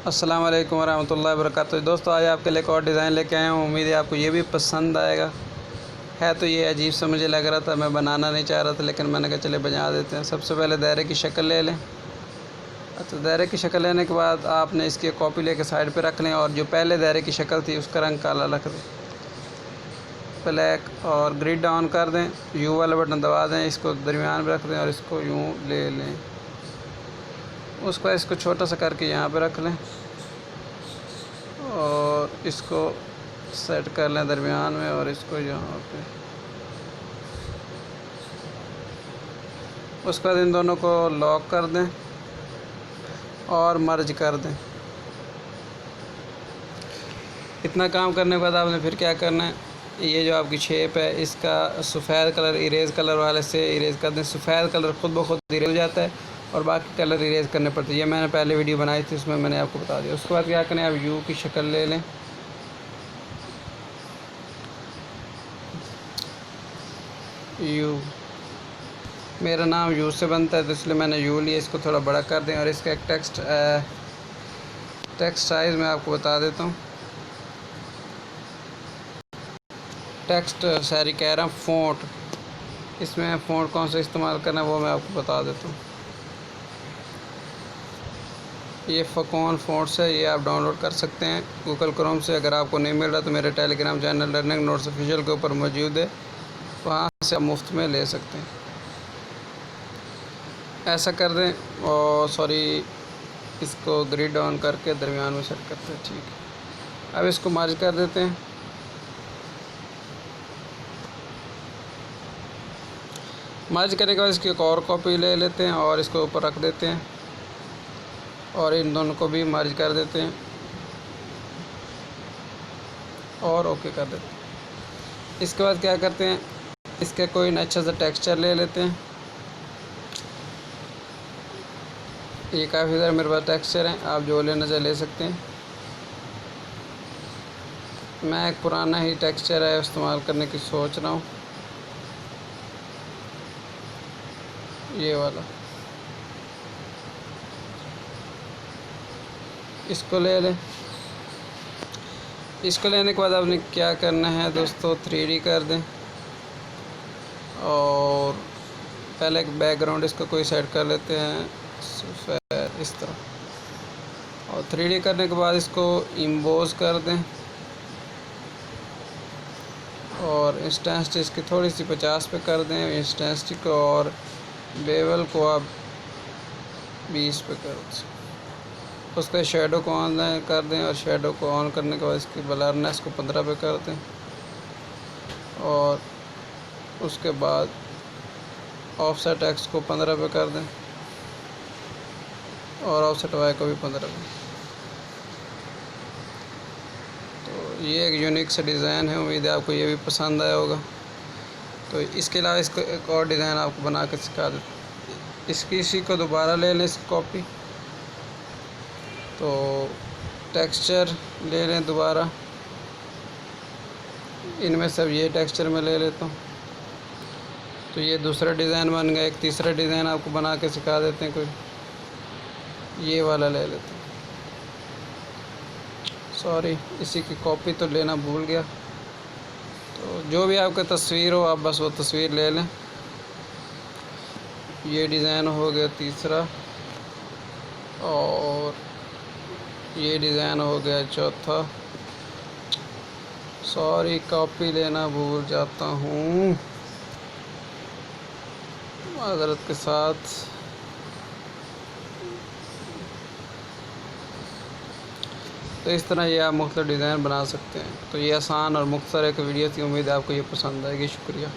अस्सलाम वालेकुम वरहमतुल्लाहि वबरकातुहू। दोस्तों आज आपके लिए एक और डिज़ाइन लेके आया हूँ। उम्मीद है आपको ये भी पसंद आएगा। है तो ये अजीब सा मुझे लग रहा था, मैं बनाना नहीं चाह रहा था, लेकिन मैंने कहा चले बना देते हैं। सबसे पहले दायरे की शक्ल ले लें। अच्छा, दायरे की शक्ल लेने के बाद आपने इसकी कॉपी लेके साइड पे रख लें और जो पहले दायरे की शक्ल थी उसका रंग काला रख दें, ब्लैक, और ग्रिड ऑन कर दें। यू वाला बटन दबा दें, इसको दरमियान में रख दें और इसको यूँ ले लें। उसके बाद इसको छोटा सा करके यहाँ पे रख लें और इसको सेट कर लें दरमियान में और इसको यहाँ पे। उसके बाद इन दोनों को लॉक कर दें और मर्ज कर दें। इतना काम करने के बाद आपने फिर क्या करना है, ये जो आपकी शेप है इसका सफ़ेद कलर इरेज़ कलर वाले से इरेज़ कर दें। सफ़ेद कलर खुद ब खुद इरेज़ हो जाता है और बाकी कलर इरेज़ करने पड़ते हैं। ये मैंने पहले वीडियो बनाई थी, उसमें मैंने आपको बता दिया। उसके बाद क्या करें, आप यू की शक्ल ले लें। यू, मेरा नाम यू से बनता है तो इसलिए मैंने यू लिया। इसको थोड़ा बड़ा कर दें और इसका एक टेक्स्ट साइज़ मैं आपको बता देता हूँ। टेक्स्ट सारी कह रहा हूँ, फ़ॉन्ट, इसमें फ़ॉन्ट कौन सा इस्तेमाल करना है वो मैं आपको बता देता हूँ। ये फ़कौन फ़ॉन्ट्स है, ये आप डाउनलोड कर सकते हैं गूगल क्रोम से। अगर आपको नहीं मिल रहा तो मेरे Telegram channel learning notes official के ऊपर मौजूद है, वहाँ से आप मुफ्त में ले सकते हैं। ऐसा कर दें और इसको ग्रिड ऑन करके दरमियान में सेट करते हैं। ठीक है, अब इसको मर्ज कर देते हैं। मर्ज करने के बाद इसकी एक और कॉपी ले लेते हैं और इसको ऊपर रख देते हैं और इन दोनों को भी मर्ज कर देते हैं और ओके कर देते हैं। इसके बाद क्या करते हैं, इसका कोई अच्छा सा टेक्सचर ले लेते हैं। ये काफ़ी सारे मेरे पास टेक्सचर हैं, आप जो लेना चाहे ले सकते हैं। मैं एक पुराना ही टेक्सचर है इस्तेमाल करने की सोच रहा हूँ, ये वाला। इसको ले लें। इसको लेने के बाद आपने क्या करना है दोस्तों, 3D कर दें और पहले एक बैकग्राउंड इसका कोई सेट कर लेते हैं इस तरह, और 3D करने के बाद इसको इम्बोज कर दें और इंस्टेंसिटी इसकी थोड़ी सी 50 पे कर दें इंस्टेंसिटी को, और बेवल को आप 20 पे कर दें। उसके शेडो को ऑन कर दें और शेडो को ऑन करने के बाद इसकी ब्लरनेस को 15 पे कर दें और उसके बाद ऑफसेट एक्स को 15 पे कर दें और ऑफसेट वाई को भी 15 पे। तो ये एक यूनिक सा डिज़ाइन है, उम्मीद है आपको ये भी पसंद आया होगा। तो इसके अलावा इसको एक और डिज़ाइन आपको बना के सिखा दें। इसी को दोबारा ले लें, इसकी कॉपी। तो टेक्सचर ले लें दोबारा, इनमें सब ये टेक्सचर मैं ले लेता हूँ। तो ये दूसरा डिज़ाइन बन गया। एक तीसरा डिज़ाइन आपको बना के सिखा देते हैं, कोई ये वाला ले लेते हैं। सॉरी, इसी की कॉपी तो लेना भूल गया। तो जो भी आपका तस्वीर हो आप बस वो तस्वीर ले लें। ये डिज़ाइन हो गया तीसरा और ये डिज़ाइन हो गया चौथा। सॉरी, कॉपी लेना भूल जाता हूँ, माज़रत के साथ। तो इस तरह ये आप मुख्तलिफ डिज़ाइन बना सकते हैं। तो ये आसान और मुख्तसर एक वीडियो थी, उम्मीद है आपको ये पसंद आएगी। शुक्रिया।